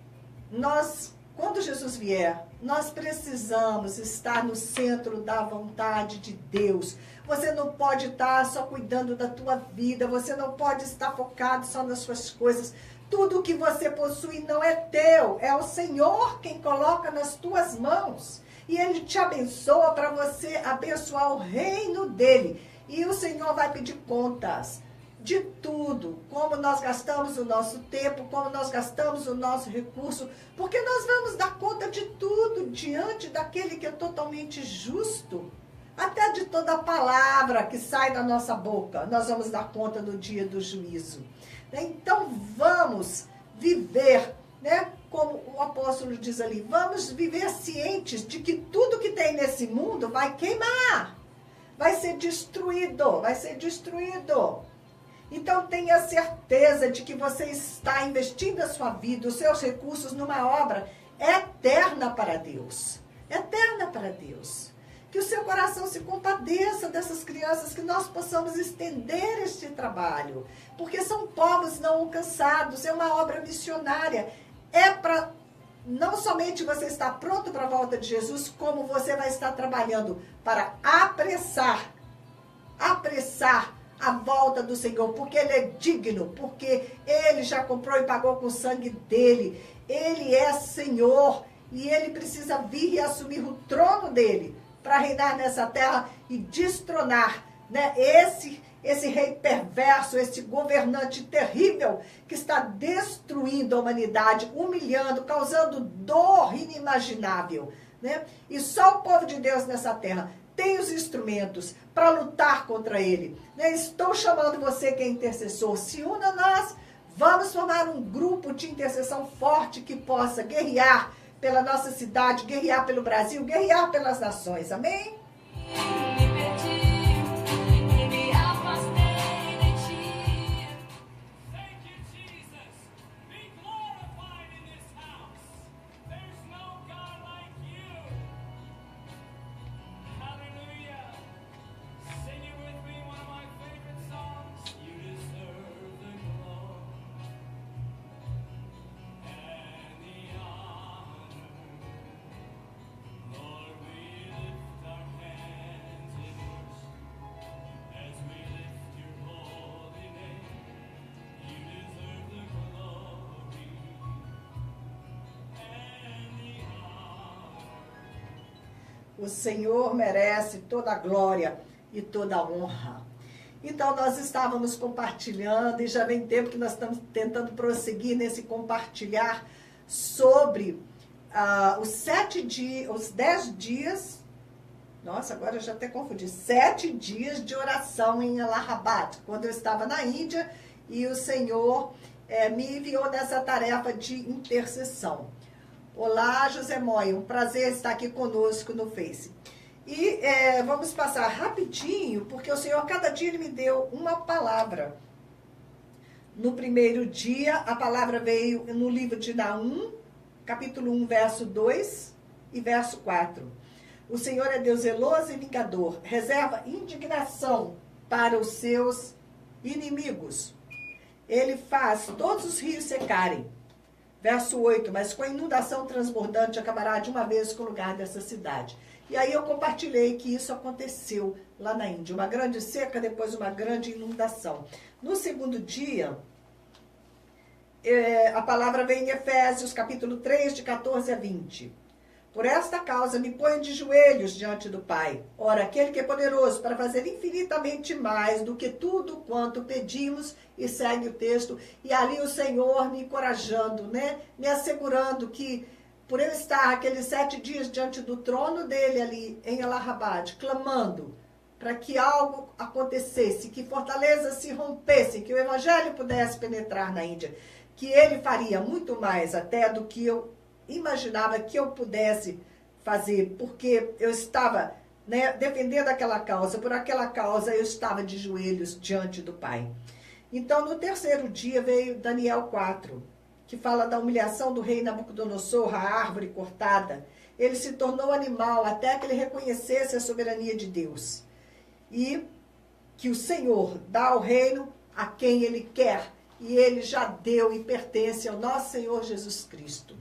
quando Jesus vier, nós precisamos estar no centro da vontade de Deus. Você não pode estar só cuidando da tua vida, você não pode estar focado só nas suas coisas. Tudo que você possui não é teu, é o Senhor quem coloca nas tuas mãos. E Ele te abençoa para você abençoar o reino dEle. E o Senhor vai pedir contas de tudo, como nós gastamos o nosso tempo, como nós gastamos o nosso recurso, porque nós vamos dar conta de tudo diante daquele que é totalmente justo. Até de toda a palavra que sai da nossa boca, nós vamos dar conta no dia do juízo. Então vamos viver, né, como o apóstolo diz ali, vamos viver cientes de que tudo que tem nesse mundo vai queimar, vai ser destruído, Então tenha certeza de que você está investindo a sua vida, os seus recursos numa obra eterna para Deus. Eterna para Deus. Que o seu coração se compadeça dessas crianças, que nós possamos estender este trabalho. Porque são povos não alcançados, é uma obra missionária. É para não somente você estar pronto para a volta de Jesus, como você vai estar trabalhando para apressar a volta do Senhor, porque Ele é digno, porque Ele já comprou e pagou com o sangue dEle. Ele é Senhor e Ele precisa vir e assumir o trono dEle para reinar nessa terra e destronar, né, esse rei perverso, esse governante terrível que está destruindo a humanidade, humilhando, causando dor inimaginável, né? E só o povo de Deus nessa terra tem os instrumentos para lutar contra ele, né? Estou chamando você que é intercessor, se una a nós, vamos formar um grupo de intercessão forte que possa guerrear pela nossa cidade, guerrear pelo Brasil, guerrear pelas nações, amém? O Senhor merece toda a glória e toda a honra. Então, nós estávamos compartilhando, e já vem tempo que nós estamos tentando prosseguir nesse compartilhar sobre os 10 dias, nossa, agora eu já até confundi, 7 dias de oração em Allahabad, quando eu estava na Índia, e o Senhor me enviou nessa tarefa de intercessão. Olá, José Moia, um prazer estar aqui conosco no Face. E vamos passar rapidinho, porque o Senhor, cada dia, Ele me deu uma palavra. No primeiro dia, a palavra veio no livro de Naum, capítulo 1, verso 2 e verso 4. O Senhor é Deus zeloso e vingador, reserva indignação para os seus inimigos. Ele faz todos os rios secarem. Verso 8, mas com a inundação transbordante acabará de uma vez com o lugar dessa cidade. E aí eu compartilhei que isso aconteceu lá na Índia. Uma grande seca, depois uma grande inundação. No segundo dia, a palavra vem em Efésios, capítulo 3, de 14 a 20. Por esta causa me ponho de joelhos diante do Pai. Ora, aquele que é poderoso para fazer infinitamente mais do que tudo quanto pedimos, e segue o texto, e ali o Senhor me encorajando, né? Me assegurando que, por eu estar aqueles 7 dias diante do trono dele ali em Allahabad, clamando para que algo acontecesse, que fortalezas se rompessem, que o evangelho pudesse penetrar na Índia, que ele faria muito mais até do que eu imaginava que eu pudesse fazer, porque eu estava, né, defendendo aquela causa, por aquela causa eu estava de joelhos diante do Pai. Então, no terceiro dia veio Daniel 4, que fala da humilhação do rei Nabucodonosor, a árvore cortada. Ele se tornou animal até que ele reconhecesse a soberania de Deus. E que o Senhor dá o reino a quem ele quer, e ele já deu e pertence ao nosso Senhor Jesus Cristo.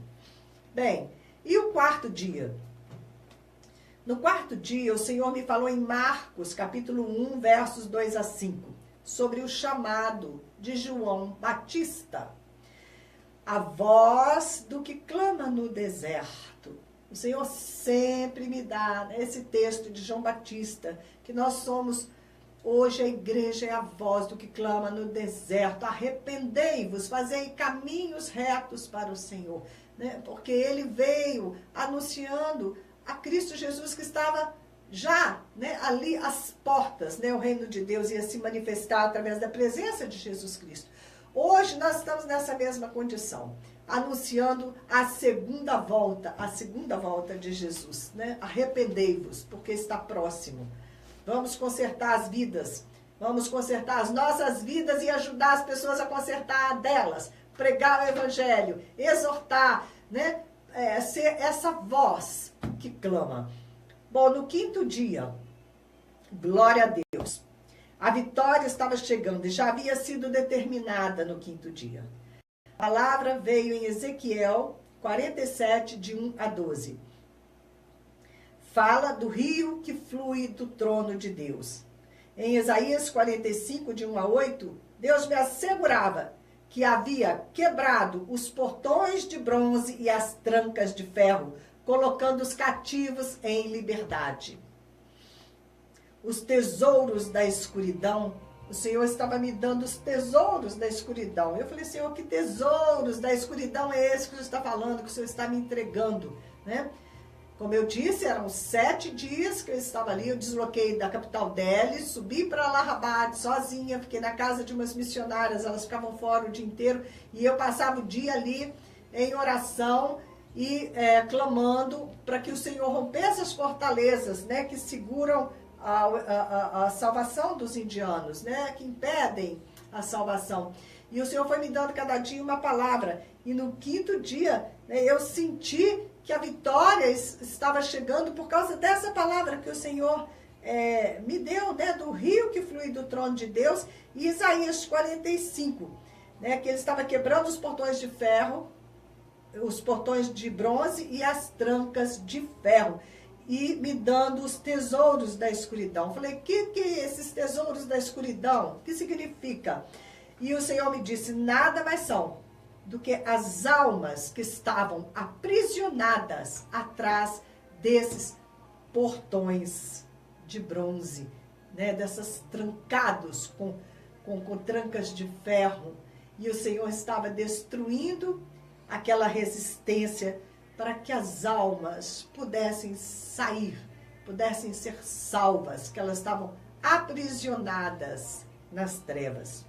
Bem, e o quarto dia? No quarto dia, o Senhor me falou em Marcos, capítulo 1, versos 2 a 5, sobre o chamado de João Batista. A voz do que clama no deserto. O Senhor sempre me dá, né, esse texto de João Batista, que nós somos, hoje a igreja é a voz do que clama no deserto. Arrependei-vos, fazei caminhos retos para o Senhor. Né? Porque ele veio anunciando a Cristo Jesus que estava já, né, ali às portas, né, o reino de Deus ia se manifestar através da presença de Jesus Cristo. Hoje nós estamos nessa mesma condição, anunciando a segunda volta de Jesus. Né? Arrependei-vos, porque está próximo. Vamos consertar as vidas, vamos consertar as nossas vidas e ajudar as pessoas a consertar a delas. Pregar o evangelho, exortar, né? Ser essa voz que clama. Bom, no quinto dia, glória a Deus, a vitória estava chegando e já havia sido determinada no quinto dia. A palavra veio em Ezequiel 47, de 1 a 12. Fala do rio que flui do trono de Deus. Em Isaías 45, de 1 a 8, Deus me assegurava que havia quebrado os portões de bronze e as trancas de ferro, colocando os cativos em liberdade. Os tesouros da escuridão, o Senhor estava me dando os tesouros da escuridão. Eu falei, Senhor, que tesouros da escuridão é esse que o Senhor está falando, que o Senhor está me entregando, né? Como eu disse, eram 7 dias que eu estava ali, eu desloquei da capital Delhi, subi para Allahabad sozinha, fiquei na casa de umas missionárias, elas ficavam fora o dia inteiro, e eu passava o dia ali em oração e clamando para que o Senhor rompesse as fortalezas, né, que seguram a salvação dos indianos, né, que impedem a salvação. E o Senhor foi me dando cada dia uma palavra, e no quinto dia, né, eu senti que a vitória estava chegando por causa dessa palavra que o Senhor me deu, né, do rio que flui do trono de Deus, e Isaías 45, né, que ele estava quebrando os portões de ferro, os portões de bronze e as trancas de ferro, e me dando os tesouros da escuridão. Falei, que é esses tesouros da escuridão? O que significa? E o Senhor me disse, nada mais são do que as almas que estavam aprisionadas atrás desses portões de bronze, né, dessas trancados com trancas de ferro. E o Senhor estava destruindo aquela resistência para que as almas pudessem sair, pudessem ser salvas, que elas estavam aprisionadas nas trevas.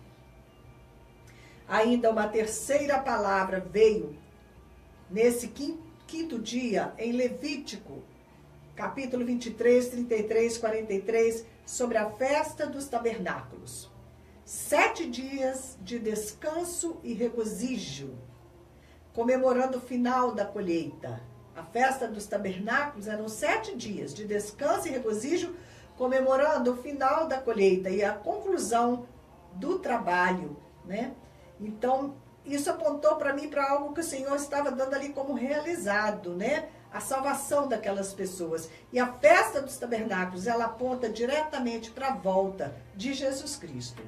Ainda uma terceira palavra veio nesse quinto dia, em Levítico, capítulo 23, 33, 43, sobre a festa dos tabernáculos. 7 dias de descanso e regozijo. comemorando o final da colheita. A festa dos tabernáculos eram 7 dias de descanso e regozijo, comemorando o final da colheita e a conclusão do trabalho, né? Então, isso apontou para mim para algo que o Senhor estava dando ali como realizado, né? A salvação daquelas pessoas. E a festa dos tabernáculos, ela aponta diretamente para a volta de Jesus Cristo.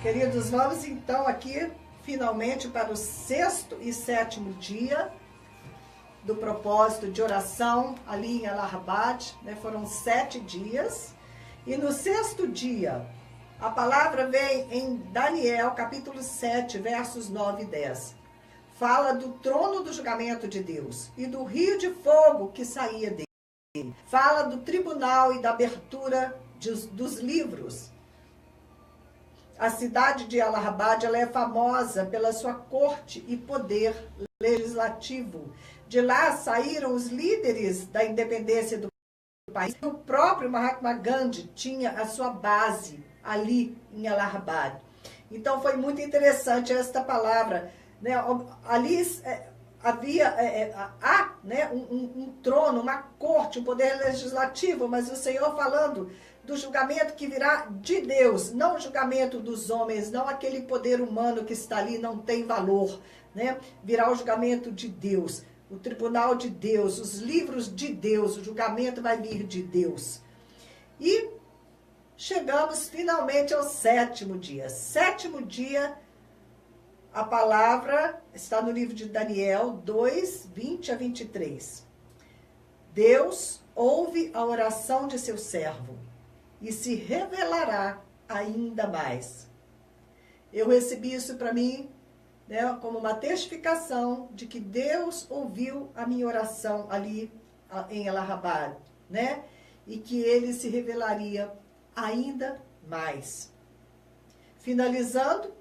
Queridos, vamos então aqui finalmente para o 6º e 7º dia do propósito de oração ali em Allahabad, né? Foram 7 dias. E no 6º dia, a palavra vem em Daniel, capítulo 7, versos 9 e 10. Fala do trono do julgamento de Deus e do rio de fogo que saía dele. Fala do tribunal e da abertura dos livros. A cidade de Allahabad, ela é famosa pela sua corte e poder legislativo. De lá saíram os líderes da independência do país. O próprio Mahatma Gandhi tinha a sua base ali em Allahabad. Então foi muito interessante esta palavra, né? Ali havia né, um trono, uma corte, um poder legislativo, mas o Senhor falando do julgamento que virá de Deus, não o julgamento dos homens, não aquele poder humano que está ali, não tem valor, né? Virá o julgamento de Deus, o tribunal de Deus, os livros de Deus, o julgamento vai vir de Deus. E chegamos finalmente ao 7º dia. 7º dia, a palavra está no livro de Daniel 2, 20 a 23. Deus ouve a oração de seu servo e se revelará ainda mais. Eu recebi isso para mim, né, como uma testificação de que Deus ouviu a minha oração ali em Allahabad, né? E que ele se revelaria ainda mais. Finalizando,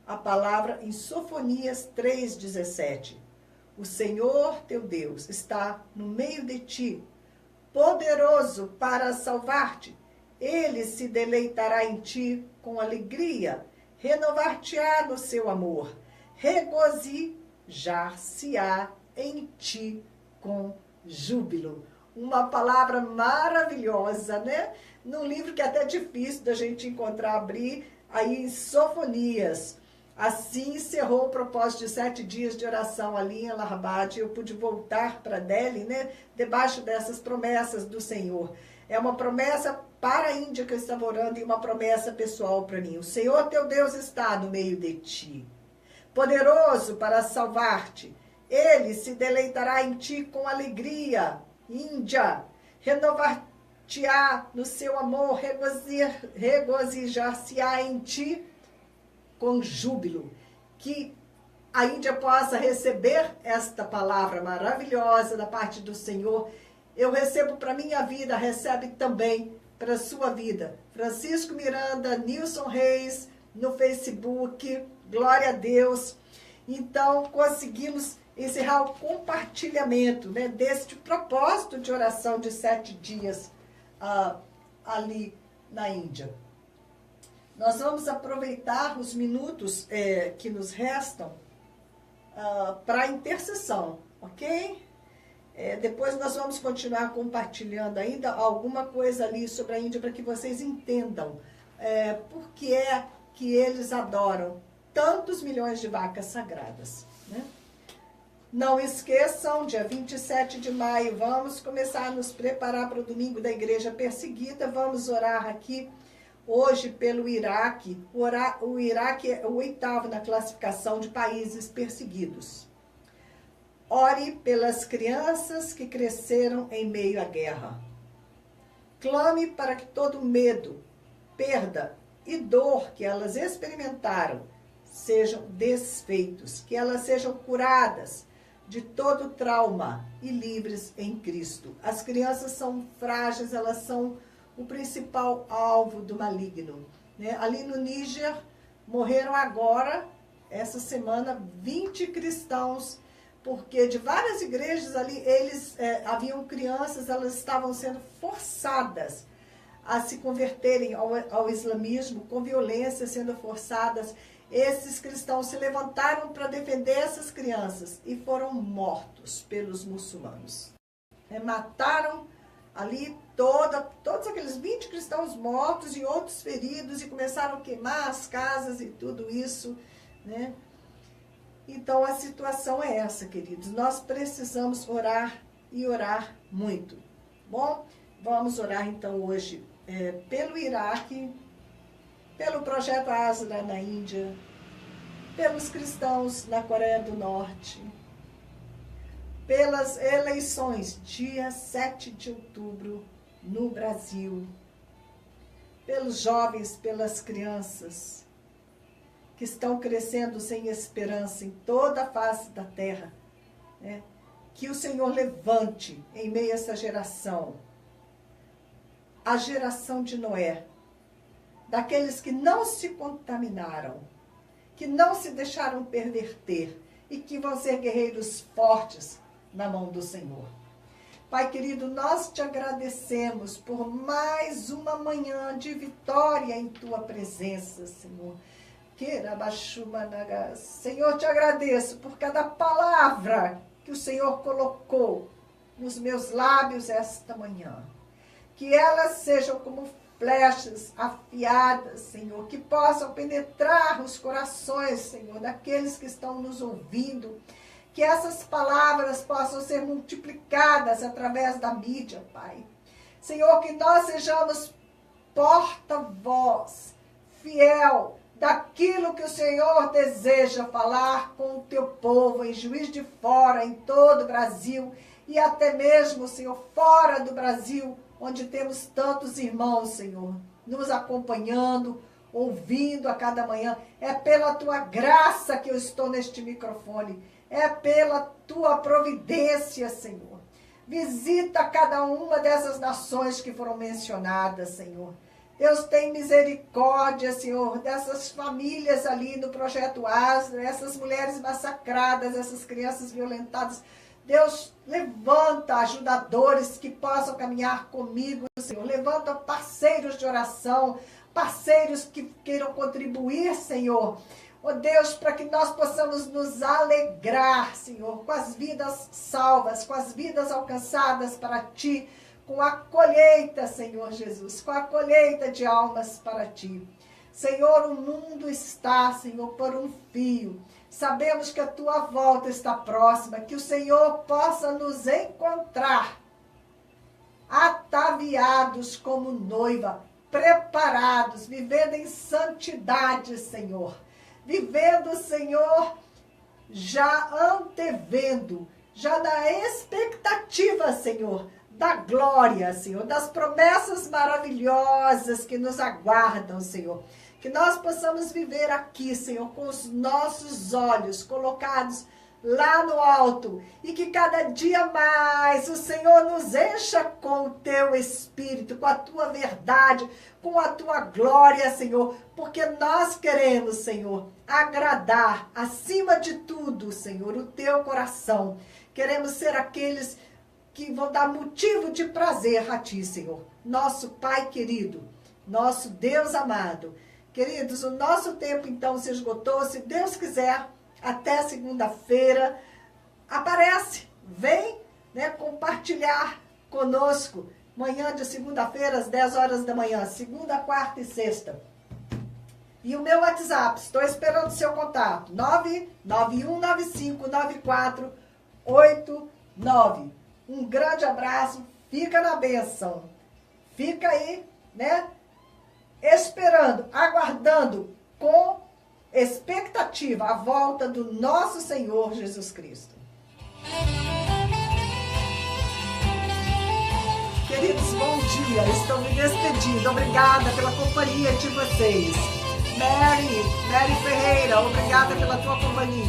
a palavra em Sofonias 3,17. O Senhor teu Deus está no meio de ti, poderoso para salvar-te. Ele se deleitará em ti com alegria, renovar-te-á no seu amor, regozijar-se-á em ti com júbilo. Uma palavra maravilhosa, né? Num livro que é até difícil da gente encontrar, abrir, aí em Sofonias. Assim encerrou o propósito de 7 dias de oração ali em Allahabad. Eu pude voltar para Delhi, né? Debaixo dessas promessas do Senhor. É uma promessa para a Índia que eu estava orando e uma promessa pessoal para mim. O Senhor teu Deus está no meio de ti, poderoso para salvar-te. Ele se deleitará em ti com alegria. Índia, renovar-te-á no seu amor, regozijar-se-á em ti com júbilo. Que a Índia possa receber esta palavra maravilhosa da parte do Senhor. Eu recebo para minha vida, recebe também para a sua vida. Francisco Miranda, Nilson Reis, no Facebook, glória a Deus. Então, conseguimos encerrar o compartilhamento, né, deste propósito de oração de 7 dias ali na Índia. Nós vamos aproveitar os minutos que nos restam para intercessão, ok? Depois nós vamos continuar compartilhando ainda alguma coisa ali sobre a Índia para que vocês entendam por que é que eles adoram tantos milhões de vacas sagradas, né? Não esqueçam, dia 27 de maio, vamos começar a nos preparar para o domingo da igreja perseguida. Vamos orar aqui hoje pelo Iraque. O Iraque é o 8º na classificação de países perseguidos. Ore pelas crianças que cresceram em meio à guerra. Clame para que todo medo, perda e dor que elas experimentaram sejam desfeitos, que elas sejam curadas de todo trauma e livres em Cristo. As crianças são frágeis, elas são o principal alvo do maligno, né? Ali no Níger, morreram agora, essa semana, 20 cristãos, porque de várias igrejas ali, haviam crianças, elas estavam sendo forçadas a se converterem ao islamismo, com violência, sendo forçadas. Esses cristãos se levantaram para defender essas crianças e foram mortos pelos muçulmanos. Mataram ali todos aqueles 20 cristãos mortos e outros feridos e começaram a queimar as casas e tudo isso, né? Então a situação é essa, queridos. Nós precisamos orar e orar muito. Bom, vamos orar então hoje pelo Iraque, pelo projeto Asra na Índia, pelos cristãos na Coreia do Norte, pelas eleições, dia 7 de outubro, no Brasil, pelos jovens, pelas crianças que estão crescendo sem esperança em toda a face da terra, né? Que o Senhor levante em meio a essa geração, a geração de Noé, daqueles que não se contaminaram, que não se deixaram perverter e que vão ser guerreiros fortes na mão do Senhor. Pai querido, nós te agradecemos por mais uma manhã de vitória em tua presença, Senhor. Senhor, te agradeço por cada palavra que o Senhor colocou nos meus lábios esta manhã. Que elas sejam como flechas afiadas, Senhor, que possam penetrar os corações, Senhor, daqueles que estão nos ouvindo. Que essas palavras possam ser multiplicadas através da mídia, Pai. Senhor, que nós sejamos porta-voz, fiel, daquilo que o Senhor deseja falar com o teu povo, em Juiz de Fora, em todo o Brasil, e até mesmo, Senhor, fora do Brasil, onde temos tantos irmãos, Senhor, nos acompanhando, ouvindo a cada manhã. É pela tua graça que eu estou neste microfone. É pela tua providência, Senhor. Visita cada uma dessas nações que foram mencionadas, Senhor. Deus, tem misericórdia, Senhor, dessas famílias ali no Projeto Asra, essas mulheres massacradas, essas crianças violentadas. Deus, levanta ajudadores que possam caminhar comigo, Senhor. Levanta parceiros de oração, parceiros que queiram contribuir, Senhor. Oh Deus, para que nós possamos nos alegrar, Senhor, com as vidas salvas, com as vidas alcançadas para Ti, com a colheita, Senhor Jesus, com a colheita de almas para Ti. Senhor, o mundo está, Senhor, por um fio. Sabemos que a Tua volta está próxima, que o Senhor possa nos encontrar ataviados como noiva, preparados, vivendo em santidade, Senhor. Vivendo, Senhor, já antevendo, já na expectativa, Senhor, da glória, Senhor, das promessas maravilhosas que nos aguardam, Senhor. Que nós possamos viver aqui, Senhor, com os nossos olhos colocados lá no alto, e que cada dia mais o Senhor nos encha com o teu Espírito, com a tua verdade, com a tua glória, Senhor, porque nós queremos, Senhor, agradar acima de tudo, Senhor, o teu coração. Queremos ser aqueles que vão dar motivo de prazer a ti, Senhor, nosso Pai querido, nosso Deus amado. Queridos, o nosso tempo então se esgotou. Se Deus quiser, até segunda-feira, aparece, vem, né, compartilhar conosco. Manhã de segunda-feira, às 10 horas da manhã, segunda, quarta e sexta. E o meu WhatsApp, estou esperando o seu contato, 991959489. Um grande abraço, fica na bênção. Fica aí, né, esperando, aguardando com expectativa a volta do nosso Senhor Jesus Cristo. Queridos, bom dia. Estou me despedindo. Obrigada pela companhia de vocês. Mary Ferreira, obrigada pela tua companhia.